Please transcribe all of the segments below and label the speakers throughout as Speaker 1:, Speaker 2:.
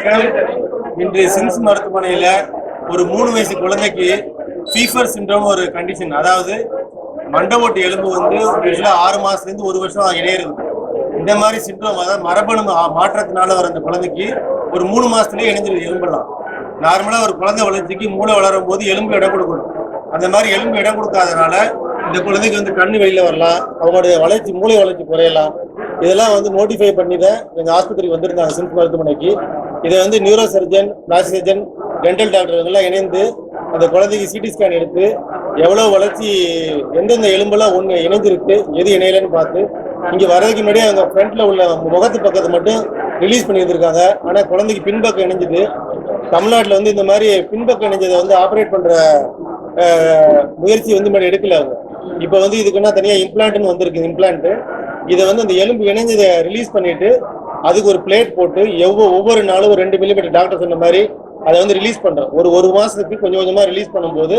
Speaker 1: வணக்கம். இன்று சிம்ஸ் மருத்துவமனையில் ஒரு 3 வயசு குழந்தைக்கு ஃபீவர் சிண்ட்ரோம் ஒரு கண்டிஷன், அதாவது மண்டை எலும்பு வந்து யூஸ்வலாக 6 மாசத்துலேருந்து 1 வருஷம் இணையிறது. இந்த மாதிரி சிண்ட்ரோம், அதாவது மரபணு மாற்றத்தினால வர அந்த குழந்தைக்கு ஒரு 3 மாசத்துலேயே இணைஞ்சிருது எலும்பெல்லாம். நார்மலாக ஒரு குழந்தை வளர்ச்சிக்கு மூளை வளரும் போது எலும்பு இடம் கொடுக்கணும். அந்த மாதிரி எலும்பு இடம் கொடுக்காதனால இந்த குழந்தைக்கு வந்து கண்ணு வெளியில வரலாம், அவங்களுடைய வளர்ச்சி மூளை வளர்ச்சி குறையலாம். இதெல்லாம் வந்து நோட்டிஃபை பண்ணி தான் எங்கள் ஆஸ்பத்திரிக்கு வந்திருந்தாங்க சிம்ஸ் மருத்துவமனைக்கு. இதை வந்து neuro surgeon, plastic surgeon, dental டாக்டர்கள்லாம் இணைந்து அந்த குழந்தைக்கு சிடி ஸ்கேன் எடுத்து எவ்வளோ வளர்ச்சி, எந்தெந்த எலும்பெல்லாம் ஒன்று இணைஞ்சிருக்கு, எது இணையலன்னு பார்த்து இங்கே வர்றதுக்கு முன்னாடியே அவங்க ஃப்ரண்ட்ல உள்ள முகத்து பக்கத்தை மட்டும் ரிலீஸ் பண்ணி வந்திருக்காங்க. ஆனால் குழந்தைக்கு பின்பக்கம் இணைஞ்சது. தமிழ்நாட்டில் வந்து இந்த மாதிரி பின்பக்கம் இணைஞ்சதை வந்து ஆப்ரேட் பண்ணுற முயற்சி வந்து முன்னாடி எடுக்கல அவங்க. இப்போ வந்து இதுக்குன்னா தனியாக இம்ப்ளான்ட்னு வந்திருக்கு. இம்ப்ளான்ட்டு இதை வந்து அந்த எலும்பு இணைஞ்சதை ரிலீஸ் பண்ணிட்டு அதுக்கு ஒரு பிளேட் போட்டு ஒவ்வொரு நாளும் ஒரு 2 மில்லிமீட்டர் டாக்டர் சொன்ன மாதிரி அதை வந்து ரிலீஸ் பண்ணுறோம். ஒரு மாதத்துக்கு கொஞ்சம் கொஞ்சமாக ரிலீஸ் பண்ணும்போது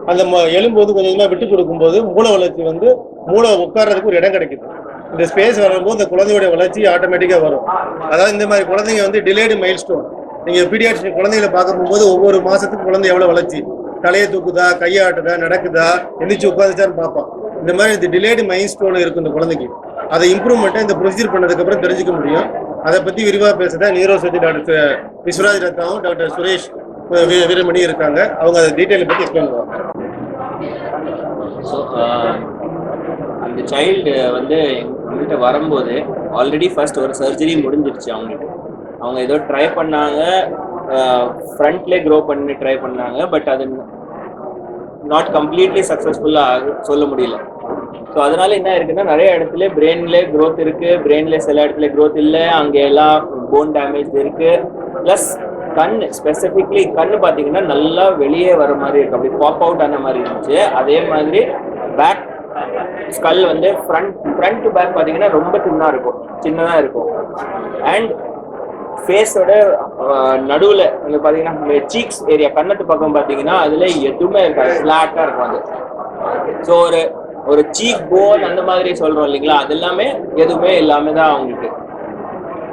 Speaker 1: அந்த எலும்பு வந்து கொஞ்சம் கொஞ்சமாக விட்டு கொடுக்கும்போது மூளை வளர்ச்சி வந்து மூளை உட்கார்றதுக்கு ஒரு இடம் கிடைக்குது. இந்த ஸ்பேஸ் வரும்போது இந்த குழந்தையோட வளர்ச்சி ஆட்டோமேட்டிக்காக வரும். அதாவது இந்த மாதிரி குழந்தைங்க வந்து டிலேடு மைல் ஸ்டோன். நீங்கள் பீடியாட்ரிஷியன் குழந்தைகளை பார்க்க போகும்போது ஒவ்வொரு மாதத்துக்கு குழந்தை எவ்வளோ வளர்ச்சி, தலையை தூக்குதா, கையாட்டுதா, நடக்குதா, எந்திரிச்சு உட்காந்துச்சான்னு பார்ப்போம். இந்த மாதிரி இந்த டிலேடு மைல் ஸ்டோன் இருக்கும் இந்த குழந்தைக்கு. அதை இம்ப்ரூவ்மெண்ட்டை இந்த ப்ரொசீஜர் பண்ணதுக்கப்புறம் தெரிஞ்சுக்க முடியும். அதை பற்றி விரிவாக பேசுகிறேன் நியூரோ சர்ஜன் டாக்டர் விஸ்வராஜ் ரத்தாவும் டாக்டர் சுரேஷ் வீரமணி இருக்காங்க. அவங்க அதை டீட்டெயிலை பற்றி எக்ஸ்பிளைன் பண்ணுவாங்க.
Speaker 2: ஸோ அந்த சைல்டு வந்து எங்கள்கிட்ட வரும்போது ஆல்ரெடி ஃபர்ஸ்ட் ஒரு சர்ஜரி முடிஞ்சிருச்சு அவங்களுக்கு. அவங்க ஏதோ ட்ரை பண்ணாங்க, ஃப்ரண்ட்லேயே க்ரோ பண்ணி ட்ரை பண்ணாங்க. பட் அது நாட் கம்ப்ளீட்லி சக்ஸஸ்ஃபுல்லாக சொல்ல முடியல. ஸோ அதனால என்ன இருக்குன்னா, நிறைய இடத்துல பிரெயின்ல க்ரோத் இருக்கு, பிரெயின்ல சில இடத்துல க்ரோத் இல்லை, அங்கே எல்லாம் போன் டேமேஜ் இருக்கு. ப்ளஸ் கண், ஸ்பெசிஃபிக்லி கண் பார்த்தீங்கன்னா நல்லா வெளியே வர மாதிரி இருக்கு, அப்படி பாப் அவுட் ஆன மாதிரி இருந்துச்சு. அதே மாதிரி பேக் ஸ்கல் வந்து ஃப்ரண்ட் டு பேக் பார்த்தீங்கன்னா ரொம்ப சின்னதாக இருக்கும். அண்ட் ஃபேஸோட நடுவில் இங்கே பார்த்தீங்கன்னா சீக்ஸ் ஏரியா, கண்ணத்து பக்கம் பார்த்தீங்கன்னா அதில் எதுவுமே இருக்காது, ஃப்ளாட்டாக இருக்கும் அது. ஸோ ஒரு சீக் போன் அந்த மாதிரி சொல்கிறோம் இல்லைங்களா, அது எல்லாமே எதுவுமே இல்லாமல் தான் அவங்களுக்கு.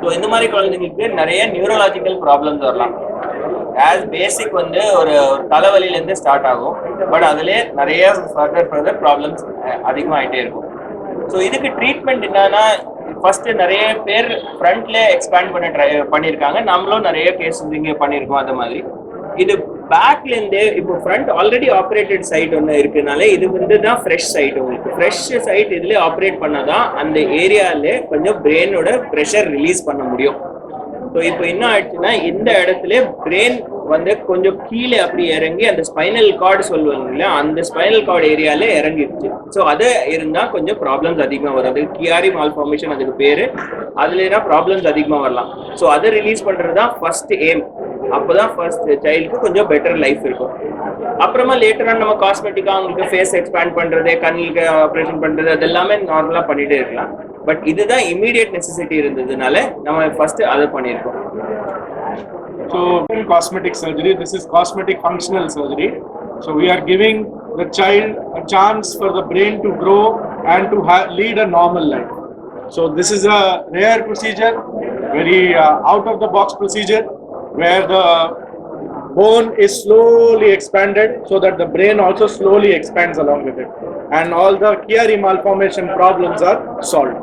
Speaker 2: ஸோ இந்த மாதிரி குழந்தைங்களுக்கு நிறைய நியூரலாஜிக்கல் ப்ராப்ளம்ஸ் வரலாம். ஆஸ் பேசிக் வந்து ஒரு தலைவலியிலேருந்து ஸ்டார்ட் ஆகும். பட் அதுலேயே நிறைய ஃபர்தர் ப்ராப்ளம்ஸ் அதிகமாகிட்டே இருக்கும். ஸோ இதுக்கு ட்ரீட்மெண்ட் என்னன்னா, ஃபர்ஸ்ட் நிறைய பேர் ஃப்ரண்ட்ல எக்ஸ்பேண்ட் பண்ணியிருக்காங்க. நம்மளும் நிறைய கேஸ் இங்கே பண்ணியிருக்கோம். அந்த மாதிரி இது பேக்லேருந்து இப்போ ஃப்ரண்ட் ஆல்ரெடி ஆப்ரேட்டட் சைட் ஒன்று இருக்குனால இது வந்து தான் ஃப்ரெஷ் சைட். உங்களுக்கு ஃப்ரெஷ் சைட் இதில் ஆப்ரேட் பண்ணாதான் அந்த ஏரியாவிலே கொஞ்சம் பிரெயினோட ப்ரெஷர் ரிலீஸ் பண்ண முடியும். ஸோ இப்போ என்ன ஆயிடுச்சுன்னா, இந்த இடத்துல பிரெயின் வந்து கொஞ்சம் கீழே அப்படி இறங்கி அந்த ஸ்பைனல் கார்டு சொல்லுவாங்க இல்லையா, அந்த ஸ்பைனல் கார்டு ஏரியால இறங்கிடுச்சு. ஸோ அது இருந்தால் கொஞ்சம் ப்ராப்ளம்ஸ் அதிகமாக வரும். அது கியாரி மால்ஃபார்மேஷன் அதுக்கு பேர். அதுலனா ப்ராப்ளம்ஸ் அதிகமாக வரலாம். ஸோ அதை ரிலீஸ் பண்ணுறது தான் ஃபர்ஸ்ட் எய்ம். அப்போதான் ஃபர்ஸ்ட் சைல்டுக்கு கொஞ்சம் பெட்டர் லைஃப் இருக்கும். அப்புறமா லேட்டராக நம்ம காஸ்மெட்டிக்காக அவங்களுக்கு ஃபேஸ் எக்ஸ்பேண்ட் பண்ணுறது, கண்ணுக்கு ஆப்ரேஷன் பண்ணுறது, அது எல்லாமே நார்மலாக பண்ணிகிட்டே இருக்கலாம். பட் இதுதான் இமீடியட் நெசசிட்டி இருந்ததுனால நம்ம ஃபர்ஸ்ட் அதை பண்ணியிருக்கோம்.
Speaker 3: So in cosmetic surgery, this is cosmetic functional surgery. So we are giving the child a chance for the brain to grow and to lead a normal life. So this is a rare procedure, very out of the box procedure, where the bone is slowly expanded so that the brain also slowly expands along with it, and all the Chiari malformation problems are solved.